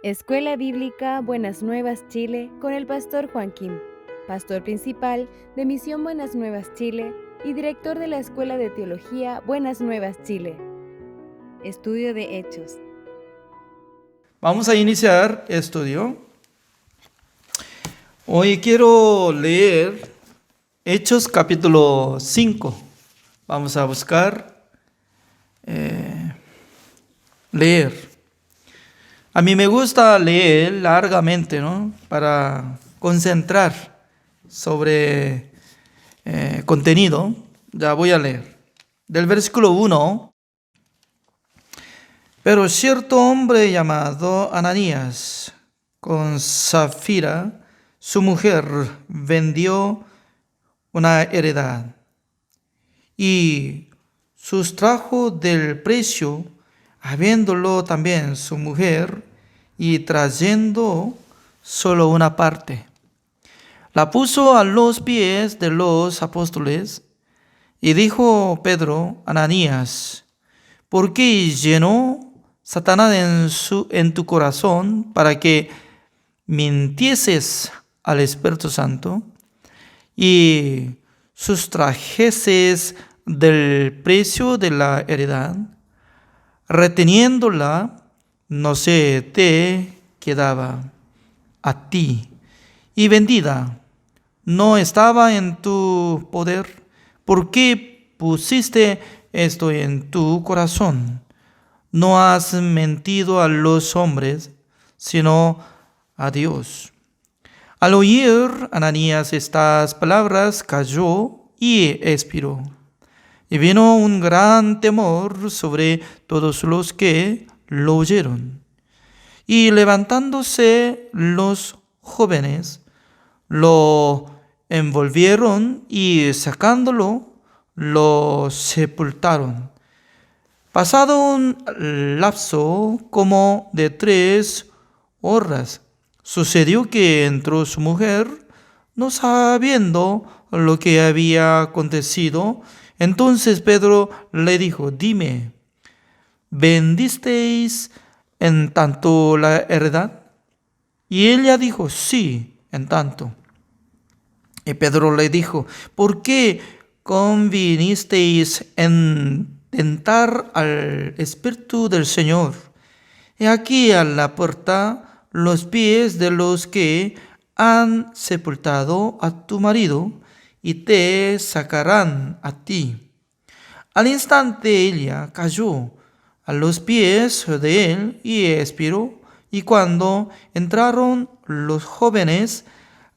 Escuela Bíblica Buenas Nuevas Chile con el pastor Juan Kim, pastor principal de Misión Buenas Nuevas Chile y director de la Escuela de Teología Buenas Nuevas Chile. Estudio de Hechos. Vamos a iniciar estudio. Hoy quiero leer Hechos capítulo 5. Vamos a buscar leer. A mí me gusta leer largamente, ¿no? Para concentrar sobre contenido. Ya voy a leer. Del versículo 1. Pero cierto hombre llamado Ananías, con Safira, su mujer, vendió una heredad y sustrajo del precio, habiéndolo también su mujer, y trayendo solo una parte. La puso a los pies de los apóstoles, y dijo Pedro, Ananías, ¿por qué llenó Satanás en tu corazón para que mintieses al Espíritu Santo y sustrajeses del precio de la heredad, reteniéndola, no se te quedaba a ti, y vendida no estaba en tu poder? ¿Por qué pusiste esto en tu corazón? No has mentido a los hombres, sino a Dios. Al oír Ananías estas palabras, cayó y expiró. Y vino un gran temor sobre todos los que lo oyeron. Y levantándose los jóvenes, lo envolvieron y sacándolo, lo sepultaron. Pasado un lapso como de 3 horas, sucedió que entró su mujer, no sabiendo lo que había acontecido. Entonces Pedro le dijo, dime, ¿vendisteis en tanto la heredad? Y ella dijo, sí, en tanto. Y Pedro le dijo, ¿por qué convinisteis en tentar al Espíritu del Señor? He aquí a la puerta los pies de los que han sepultado a tu marido, y te sacarán a ti. Al instante ella cayó a los pies de él y expiró. Y cuando entraron los jóvenes,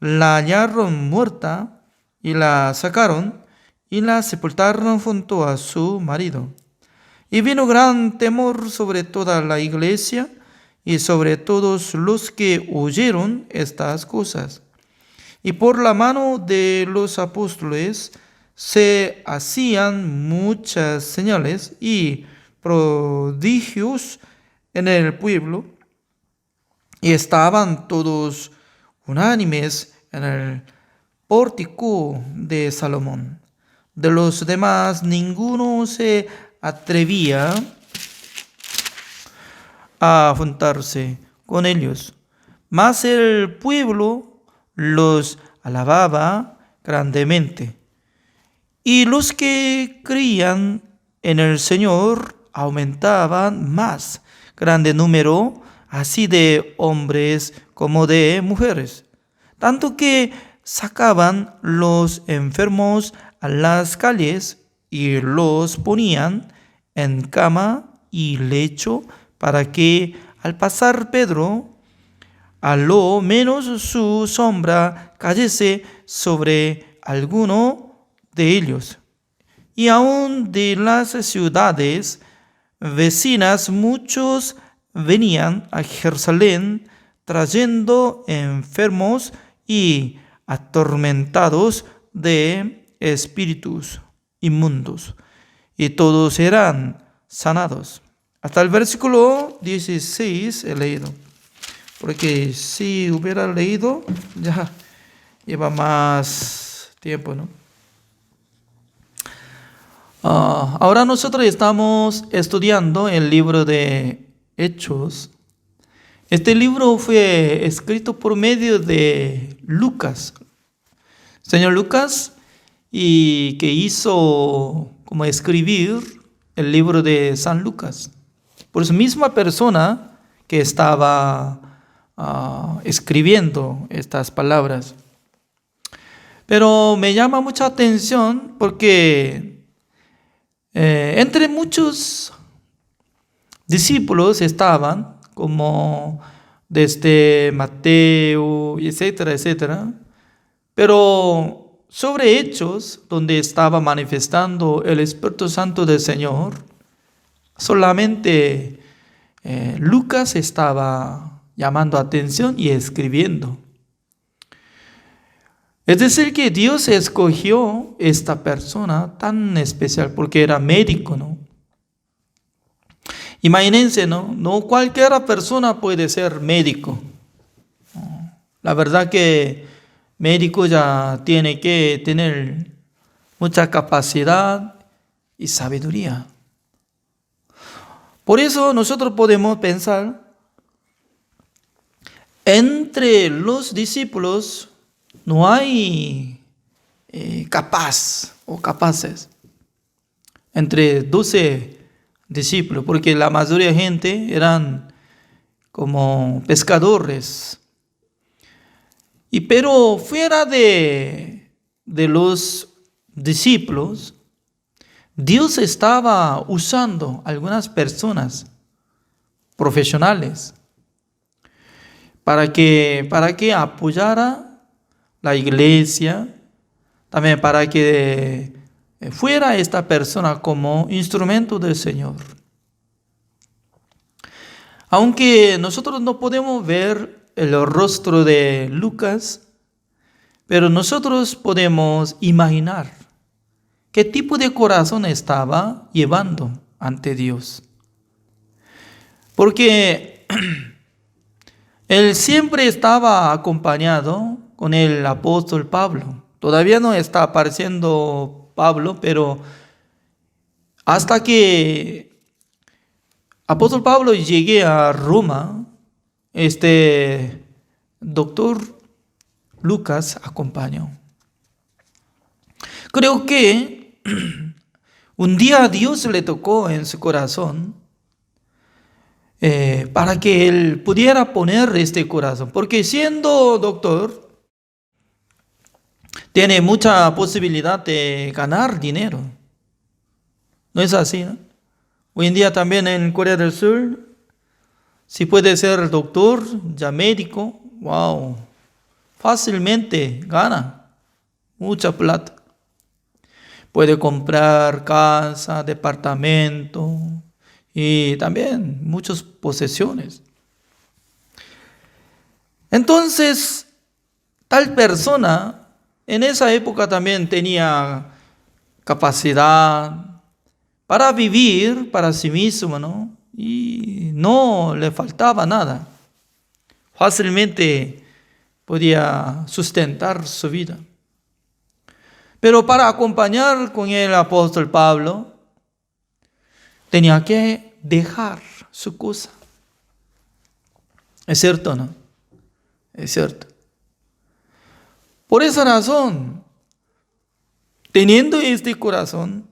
la hallaron muerta y la sacaron y la sepultaron junto a su marido. Y vino gran temor sobre toda la iglesia y sobre todos los que oyeron estas cosas. Y por la mano de los apóstoles se hacían muchas señales y prodigios en el pueblo, y estaban todos unánimes en el pórtico de Salomón. De los demás ninguno se atrevía a juntarse con ellos, mas el pueblo los alababa grandemente. Y los que creían en el Señor aumentaban más, grande número, así de hombres como de mujeres, tanto que sacaban los enfermos a las calles y los ponían en cama y lecho, para que al pasar Pedro, a lo menos su sombra cayese sobre alguno de ellos. Y aun de las ciudades vecinas muchos venían a Jerusalén trayendo enfermos y atormentados de espíritus inmundos, y todos eran sanados. Hasta el versículo 16 he leído, porque si hubiera leído ya lleva más tiempo, ¿no? Ahora nosotros estamos estudiando el libro de Hechos, Este libro fue escrito por medio de Lucas, señor Lucas, y que hizo como escribir el libro de San Lucas. Por esa misma persona que estaba escribiendo estas palabras. Pero me llama mucha atención porque entre muchos discípulos estaban, como desde Mateo, etcétera, etcétera. Pero sobre Hechos, donde estaba manifestando el Espíritu Santo del Señor, solamente Lucas estaba llamando atención y escribiendo. Es decir, que Dios escogió esta persona tan especial porque era médico, ¿no? Imagínense, ¿no? No cualquier persona puede ser médico. La verdad que médico ya tiene que tener mucha capacidad y sabiduría. Por eso nosotros podemos pensar, entre los discípulos no hay capaz o capaces. Entre 12 discípulos, porque la mayoría de gente eran como pescadores. Pero fuera de los discípulos, Dios estaba usando algunas personas profesionales para que apoyara la iglesia, también para que fuera esta persona como instrumento del Señor. Aunque nosotros no podemos ver el rostro de Lucas, pero nosotros podemos imaginar qué tipo de corazón estaba llevando ante Dios. Porque él siempre estaba acompañado con el apóstol Pablo. Todavía no está apareciendo Pablo, pero hasta que apóstol Pablo llegue a Roma, este doctor Lucas acompañó. Creo que un día Dios le tocó en su corazón para que él pudiera poner este corazón, porque siendo doctor tiene mucha posibilidad de ganar dinero. ¿No es así, no? Hoy en día también en Corea del Sur, si puede ser doctor, ya médico, wow, fácilmente gana mucha plata. Puede comprar casa, departamento y también muchas posesiones. Entonces, tal persona en esa época también tenía capacidad para vivir para sí mismo, ¿no? Y no le faltaba nada. Fácilmente podía sustentar su vida. Pero para acompañar con el apóstol Pablo, tenía que dejar su cosa. ¿Es cierto o no? Es cierto. Por esa razón, teniendo este corazón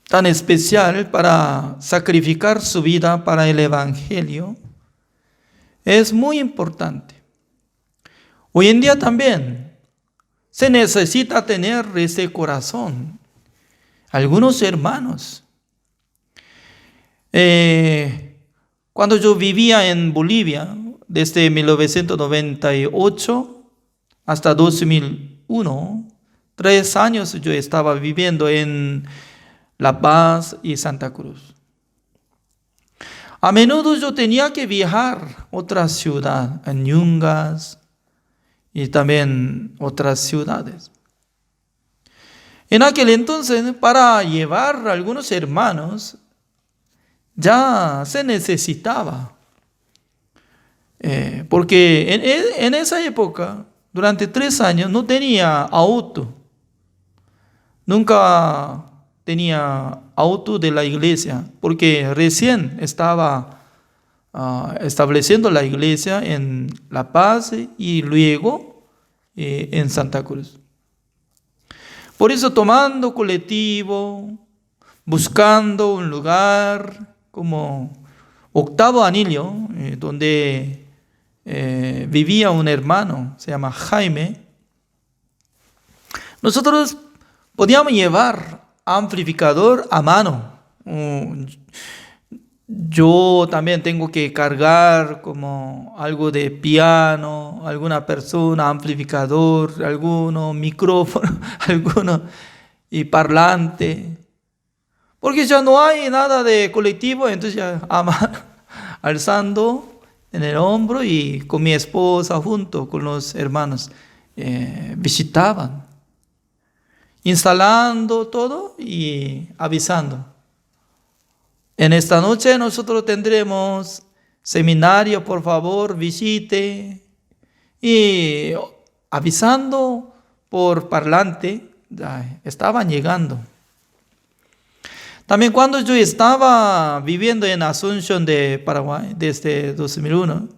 tan especial para sacrificar su vida para el Evangelio, es muy importante. Hoy en día también se necesita tener ese corazón. Algunos hermanos, cuando yo vivía en Bolivia, desde 1998 hasta 2001, 3 años yo estaba viviendo en La Paz y Santa Cruz. A menudo yo tenía que viajar a otra ciudad, en Yungas y también otras ciudades. En aquel entonces, para llevar a algunos hermanos, ya se necesitaba. Porque en esa época, durante 3 años, no tenía auto. Nunca tenía auto de la iglesia, porque recién estaba estableciendo la iglesia en La Paz y luego en Santa Cruz. Por eso tomando colectivo, buscando un lugar como Octavo Anillo, donde vivía un hermano, se llama Jaime, nosotros podíamos llevar amplificador a mano. Yo también tengo que cargar como algo de piano, alguna persona, amplificador, alguno, micrófono, alguno y parlante. Porque ya no hay nada de colectivo, entonces ya alzando en el hombro y con mi esposa junto con los hermanos visitaban, instalando todo y avisando. En esta noche nosotros tendremos seminario, por favor, visite. Y avisando por parlante, estaban llegando. También cuando yo estaba viviendo en Asunción de Paraguay, desde 2001,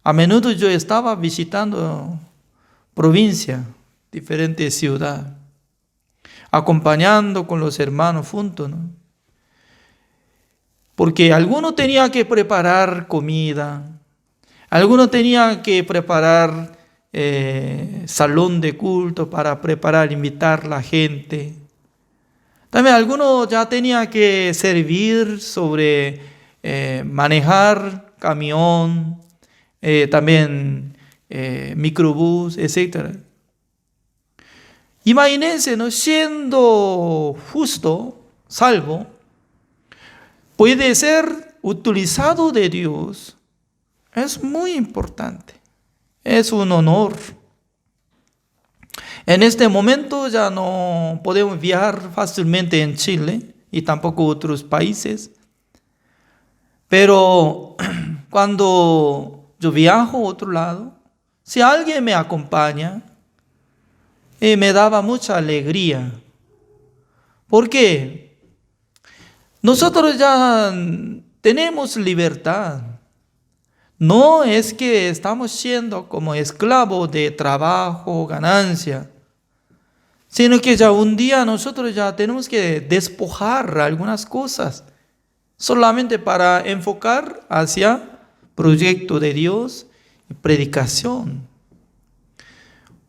a menudo yo estaba visitando provincia, diferentes ciudades, acompañando con los hermanos juntos, ¿no? Porque alguno tenía que preparar comida, alguno tenía que preparar salón de culto para invitar a la gente. También alguno ya tenía que servir sobre manejar camión, también microbús, etc. Imagínense, ¿no? Siendo justo, salvo, puede ser utilizado de Dios. Es muy importante. Es un honor. En este momento ya no podemos viajar fácilmente en Chile y tampoco otros países. Pero cuando yo viajo a otro lado, si alguien me acompaña, me daba mucha alegría. ¿Por qué? Nosotros ya tenemos libertad. No es que estamos siendo como esclavos de trabajo, ganancia, sino que ya un día nosotros ya tenemos que despojar algunas cosas solamente para enfocar hacia proyecto de Dios y predicación.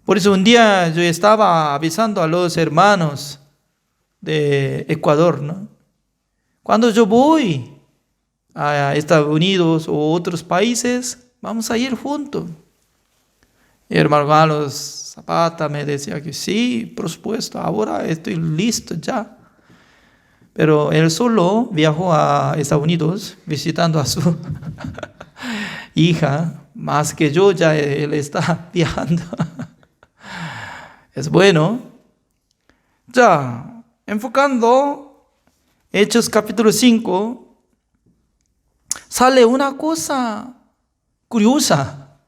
Por eso un día yo estaba avisando a los hermanos de Ecuador, ¿no? Cuando yo voy a Estados Unidos o otros países, vamos a ir juntos. Y el hermano Carlos Zapata me decía que sí, por supuesto, ahora estoy listo ya. Pero él solo viajó a Estados Unidos visitando a su hija, más que yo, ya él está viajando. Es bueno. Ya, enfocando Hechos capítulo 5, sale una cosa curiosa.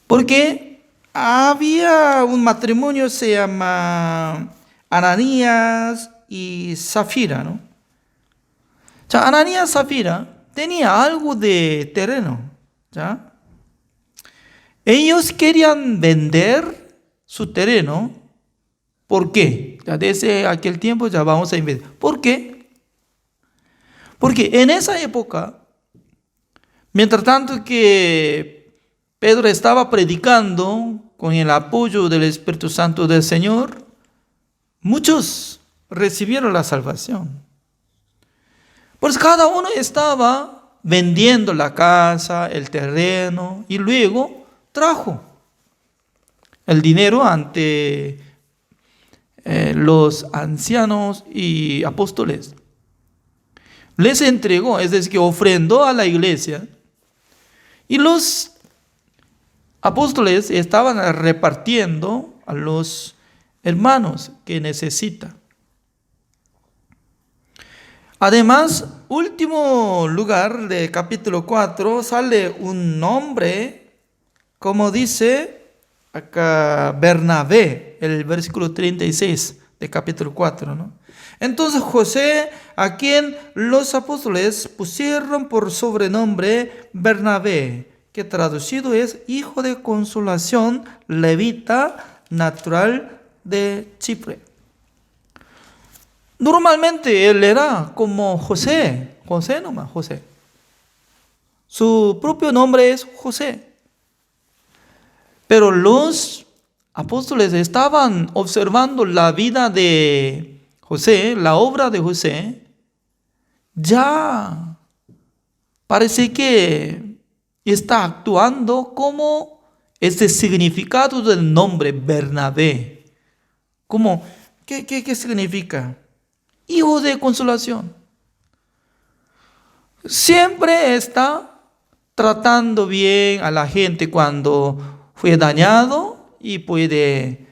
Porque había un matrimonio, se llama Ananías y Zafira, ¿no? O sea, Ananías y Zafira tenía algo de terreno, ¿ya? Ellos querían vender su terreno. ¿Por qué? Ya desde aquel tiempo ya vamos a investigar. ¿Por qué? Porque en esa época, mientras tanto que Pedro estaba predicando con el apoyo del Espíritu Santo del Señor, muchos recibieron la salvación. Pues cada uno estaba vendiendo la casa, el terreno, y luego trajo el dinero ante los ancianos y apóstoles. Les entregó, es decir, que ofrendó a la iglesia. Y los apóstoles estaban repartiendo a los hermanos que necesitan. Además, último lugar de capítulo 4, sale un nombre, como dice acá Bernabé, el versículo 36 de capítulo 4, ¿no? Entonces José, a quien los apóstoles pusieron por sobrenombre Bernabé, que traducido es hijo de consolación, levita, natural de Chipre. Normalmente él era como José nomás, José. Su propio nombre es José. Pero los apóstoles estaban observando la vida de José, la obra de José. Ya parece que está actuando como ese significado del nombre Bernabé. Como, ¿qué significa? Hijo de consolación. Siempre está tratando bien a la gente cuando fue dañado y puede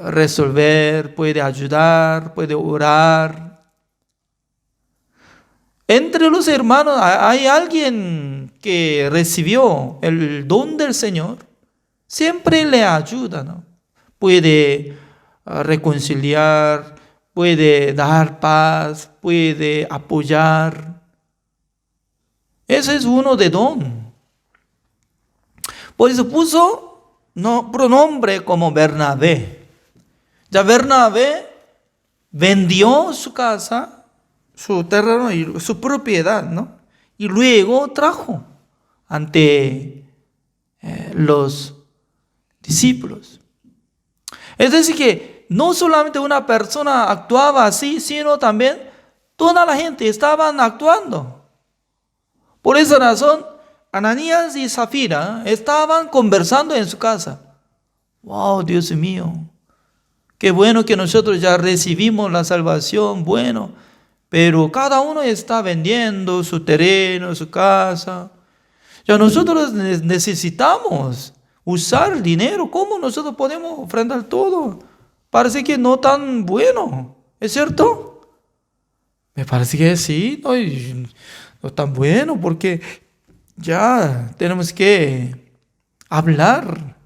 resolver, puede ayudar, puede orar. Entre los hermanos hay alguien que recibió el don del Señor, siempre le ayuda, ¿no? Puede reconciliar, puede dar paz, puede apoyar. Ese es uno de don. Por eso puso pronombre como Bernabé. Ya Bernabé vendió su casa, su terreno y su propiedad, ¿no? Y luego trajo ante los discípulos. Es decir, que no solamente una persona actuaba así, sino también toda la gente estaban actuando. Por esa razón, Ananías y Zafira estaban conversando en su casa. ¡Wow, Dios mío! Qué bueno que nosotros ya recibimos la salvación, bueno, pero cada uno está vendiendo su terreno, su casa. Ya nosotros necesitamos usar dinero. ¿Cómo nosotros podemos ofrendar todo? Parece que no tan bueno, ¿es cierto? Me parece que sí, no tan bueno, porque ya tenemos que hablar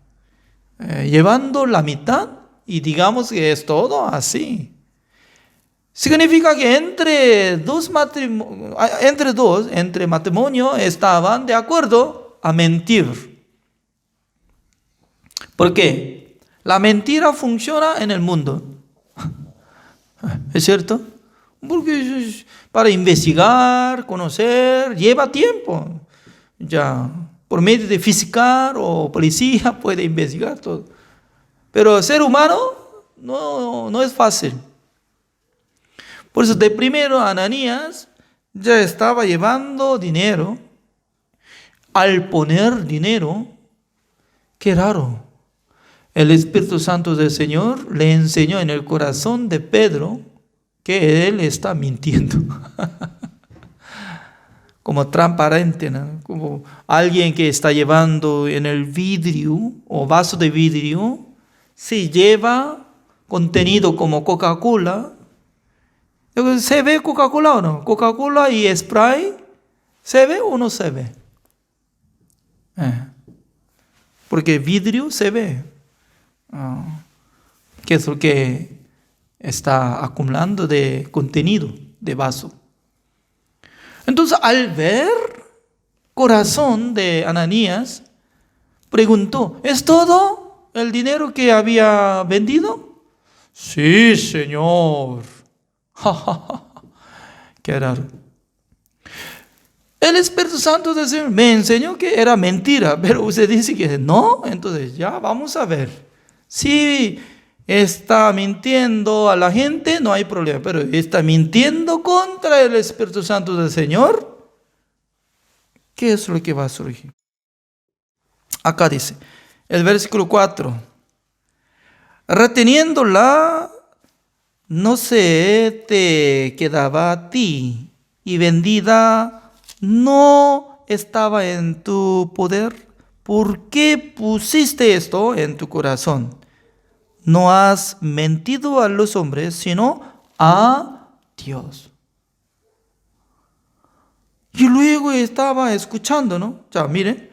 llevando la mitad y digamos que es todo así. Significa que entre matrimonio estaban de acuerdo a mentir. ¿Por qué? La mentira funciona en el mundo. ¿Es cierto? Porque para investigar, conocer, lleva tiempo. Ya, por medio de fiscal o policía puede investigar todo. Pero ser humano no es fácil. Por eso de primero Ananías ya estaba llevando dinero. Al poner dinero, qué raro. El Espíritu Santo del Señor le enseñó en el corazón de Pedro que él está mintiendo. Como transparente, ¿no? Como alguien que está llevando en el vidrio o vaso de vidrio, si lleva contenido como Coca-Cola, ¿se ve Coca-Cola o no? Coca-Cola y Sprite, ¿se ve o no se ve? Porque vidrio se ve. ¿Qué es lo que está acumulando de contenido de vaso? Entonces, al ver corazón de Ananías, preguntó, ¿es todo el dinero que había vendido? Sí, Señor. Qué raro. El Espíritu Santo del Señor me enseñó que era mentira, pero usted dice que no, entonces ya vamos a ver. Si está mintiendo a la gente, no hay problema, pero está mintiendo contra el Espíritu Santo del Señor, ¿qué es lo que va a surgir? Acá dice, el versículo 4, reteniéndola, no se te quedaba a ti, y vendida no estaba en tu poder. ¿Por qué pusiste esto en tu corazón? No has mentido a los hombres, sino a Dios. Y luego estaba escuchando, ¿no? Ya, miren,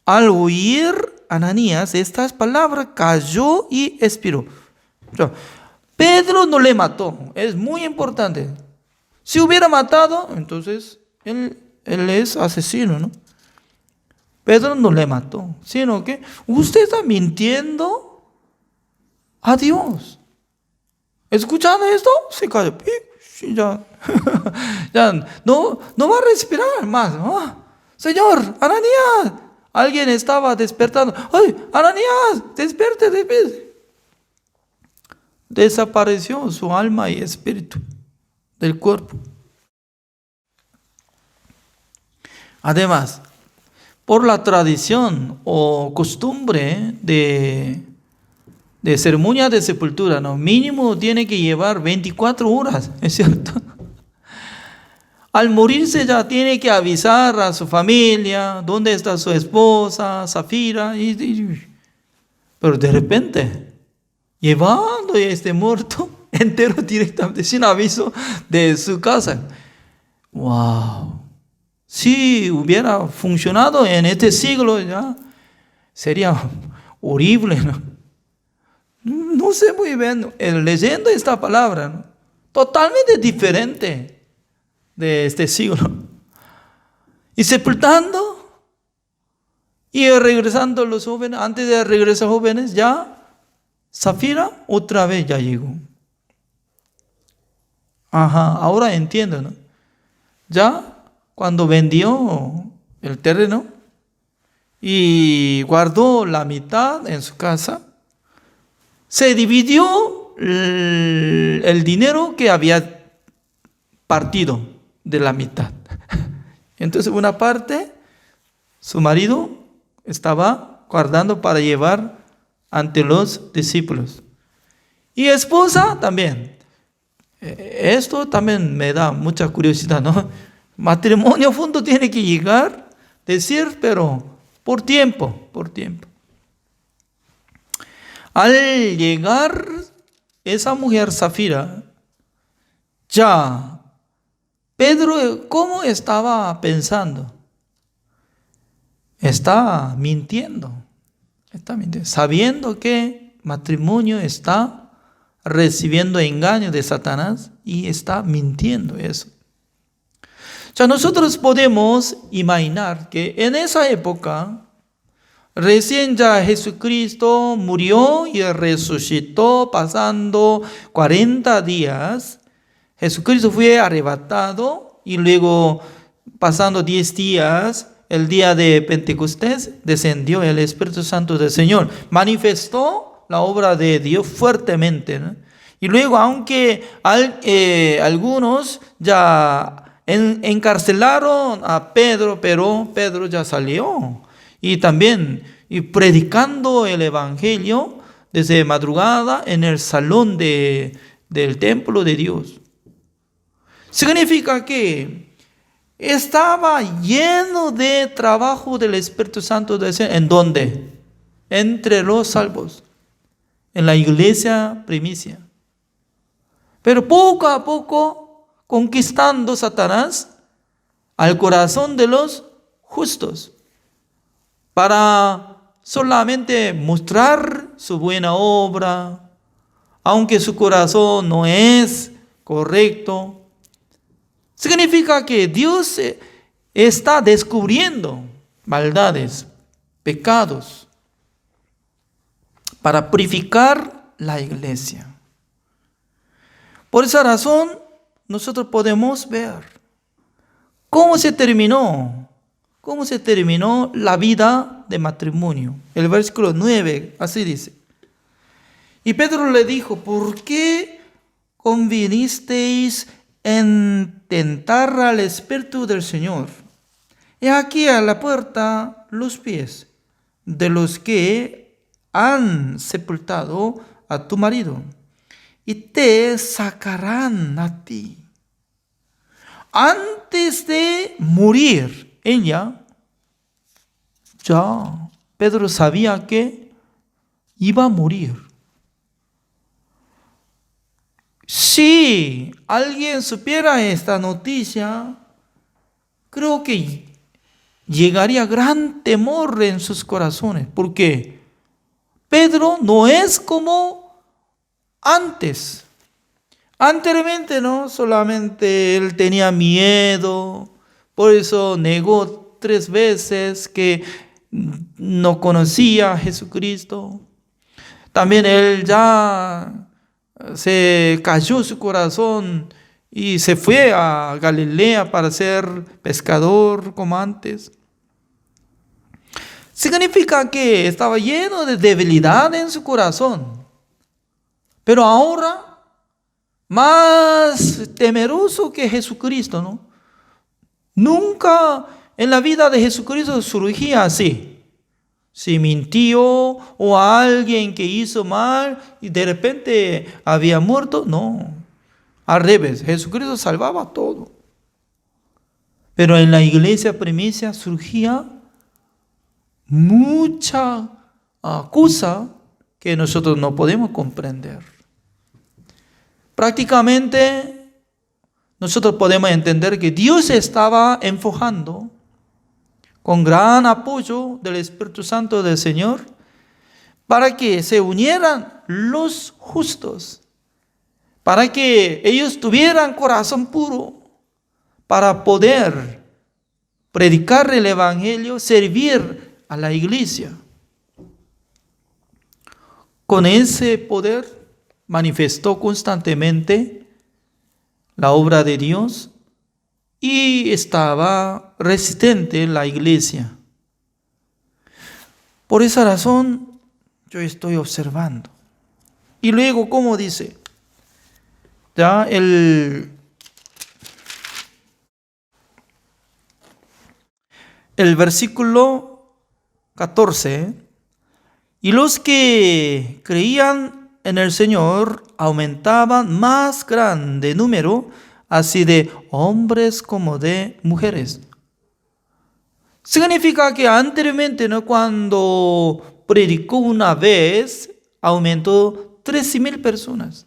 al oír Ananías estas palabras, cayó y expiró. Ya, Pedro no le mató, es muy importante. Si hubiera matado, entonces él es asesino, ¿no? Pedro no le mató, sino que usted está mintiendo a Dios. Escuchando esto, se cayó. Sí, ya, ya no va a respirar más, ¿no? Señor, Ananías, alguien estaba despertando. ¡Ay, Ananías, despierte, despierte! Desapareció su alma y espíritu del cuerpo. Además, por la tradición o costumbre de ceremonia de sepultura, ¿no? Mínimo tiene que llevar 24 horas, ¿es cierto? Al morirse ya tiene que avisar a su familia dónde está su esposa, Zafira, pero de repente, llevando a este muerto entero directamente, sin aviso de su casa. ¡Wow! Si hubiera funcionado en este siglo, ya sería horrible, ¿no? No sé muy bien, leyendo esta palabra, ¿no? Totalmente diferente de este siglo. Y sepultando y regresando los jóvenes, antes de regresar jóvenes, ya Zafira otra vez ya llegó. Ajá, ahora entiendo, ¿no? Ya cuando vendió el terreno y guardó la mitad en su casa, se dividió el dinero que había partido de la mitad. Entonces una parte, su marido estaba guardando para llevar ante los discípulos. Y esposa también. Esto también me da mucha curiosidad, ¿no? Matrimonio junto tiene que llegar, decir, pero por tiempo. Al llegar esa mujer Zafira, ya Pedro, ¿cómo estaba pensando? Está mintiendo, sabiendo que matrimonio está recibiendo engaño de Satanás y está mintiendo eso. Ya nosotros podemos imaginar que en esa época, recién ya Jesucristo murió y resucitó, pasando 40 días. Jesucristo fue arrebatado y luego, pasando 10 días, el día de Pentecostés, descendió el Espíritu Santo del Señor. Manifestó la obra de Dios fuertemente, ¿no? Y luego, aunque algunos ya encarcelaron a Pedro, pero Pedro ya salió. Y también predicando el Evangelio desde madrugada en el salón del templo de Dios. Significa que estaba lleno de trabajo del Espíritu Santo de Dios. ¿En dónde? Entre los salvos, en la iglesia primicia. Pero poco a poco conquistando Satanás al corazón de los justos, para solamente mostrar su buena obra, aunque su corazón no es correcto. Significa que Dios está descubriendo maldades, pecados, para purificar la iglesia. Por esa razón, nosotros podemos ver cómo se terminó la vida de matrimonio. El versículo 9, así dice. Y Pedro le dijo, ¿por qué convinisteis en tentar al Espíritu del Señor? He aquí a la puerta los pies de los que han sepultado a tu marido, y te sacarán a ti. Antes de morir, ella, ya Pedro sabía que iba a morir. Si alguien supiera esta noticia, creo que llegaría gran temor en sus corazones, porque Pedro no es como antes, Anteriormente, ¿no? Solamente él tenía miedo, por eso negó 3 veces que no conocía a Jesucristo. También él ya se cayó su corazón y se fue a Galilea para ser pescador como antes. Significa que estaba lleno de debilidad en su corazón. Pero ahora, más temeroso que Jesucristo, ¿no? Nunca en la vida de Jesucristo surgía así. Si mintió o a alguien que hizo mal y de repente había muerto, no. Al revés, Jesucristo salvaba todo. Pero en la iglesia primicia surgía mucha cosa que nosotros no podemos comprender. Prácticamente nosotros podemos entender que Dios estaba enfocando con gran apoyo del Espíritu Santo del Señor para que se unieran los justos, para que ellos tuvieran corazón puro, para poder predicar el Evangelio, servir a la iglesia. Con ese poder manifestó constantemente la obra de Dios y estaba resistente la iglesia. Por esa razón yo estoy observando. Y luego, ¿cómo dice? Ya el versículo 14. Y los que creían en el Señor aumentaban más grande número, así de hombres como de mujeres. Significa que anteriormente, ¿no? Cuando predicó una vez, aumentó 13,000 personas.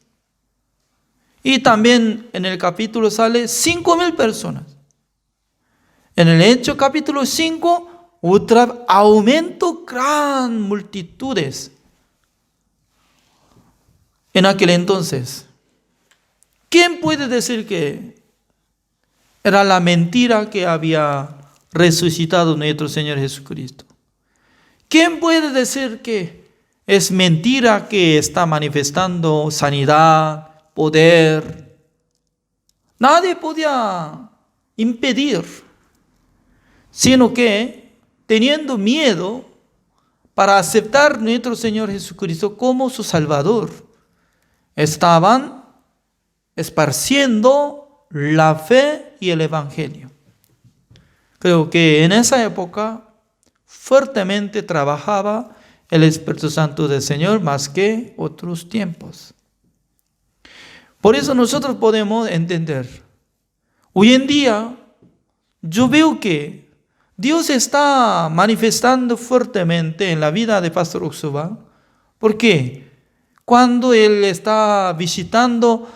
Y también en el capítulo sale 5,000 personas. En el Hecho capítulo 5, otro aumento gran multitudes. En aquel entonces, ¿quién puede decir que era la mentira que había resucitado nuestro Señor Jesucristo? ¿Quién puede decir que es mentira que está manifestando sanidad, poder? Nadie podía impedir, sino que teniendo miedo para aceptar nuestro Señor Jesucristo como su Salvador, estaban esparciendo la fe y el Evangelio. Creo que en esa época fuertemente trabajaba el Espíritu Santo del Señor más que otros tiempos. Por eso nosotros podemos entender. Hoy en día yo veo que Dios está manifestando fuertemente en la vida de Pastor Oxoba. ¿Por qué? Cuando él está visitando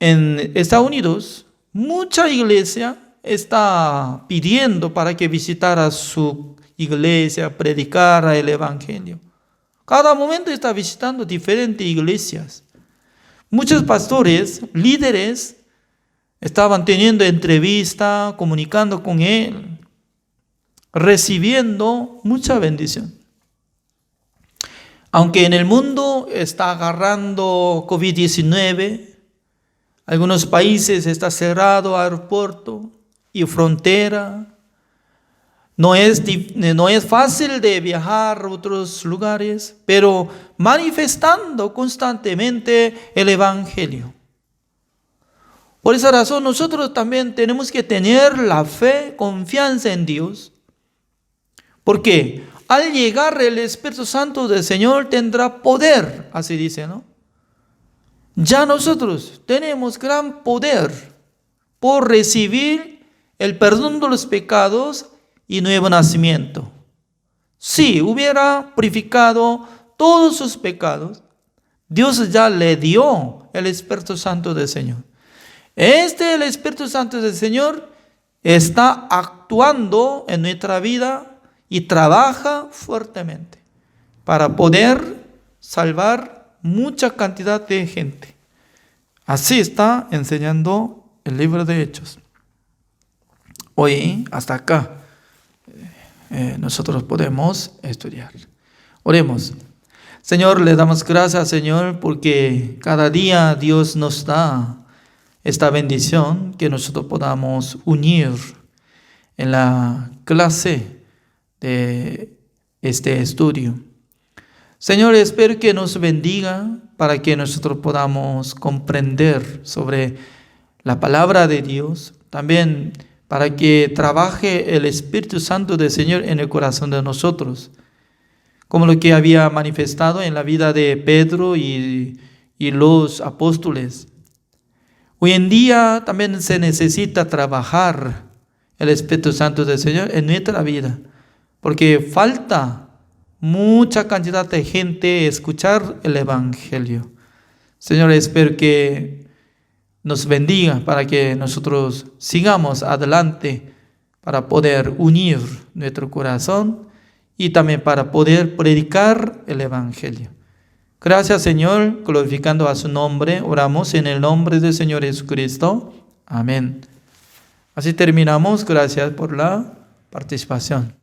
en Estados Unidos, mucha iglesia está pidiendo para que visitara su iglesia, predicara el Evangelio. Cada momento está visitando diferentes iglesias. Muchos pastores, líderes, estaban teniendo entrevista, comunicando con él, recibiendo mucha bendición. Aunque en el mundo está agarrando COVID-19, algunos países está cerrado aeropuerto y frontera. No es fácil de viajar a otros lugares, pero manifestando constantemente el Evangelio. Por esa razón nosotros también tenemos que tener la fe, confianza en Dios. Porque al llegar el Espíritu Santo del Señor tendrá poder, así dice, ¿no? Ya nosotros tenemos gran poder por recibir el perdón de los pecados y nuevo nacimiento. Si hubiera purificado todos sus pecados, Dios ya le dio el Espíritu Santo del Señor. El Espíritu Santo del Señor está actuando en nuestra vida y trabaja fuertemente para poder salvar mucha cantidad de gente. Así está enseñando el libro de Hechos. Hoy, hasta acá, nosotros podemos estudiar. Oremos. Señor, le damos gracias, Señor, porque cada día Dios nos da esta bendición que nosotros podamos unir en la clase de este estudio. Señor, espero que nos bendiga para que nosotros podamos comprender sobre la palabra de Dios, también para que trabaje el Espíritu Santo del Señor en el corazón de nosotros, como lo que había manifestado en la vida de Pedro y los apóstoles. Hoy en día también se necesita trabajar el Espíritu Santo del Señor en nuestra vida, porque falta mucha cantidad de gente escuchar el Evangelio. Señor, espero que nos bendiga para que nosotros sigamos adelante para poder unir nuestro corazón y también para poder predicar el Evangelio. Gracias, Señor, glorificando a su nombre, oramos en el nombre del Señor Jesucristo. Amén. Así terminamos. Gracias por la participación.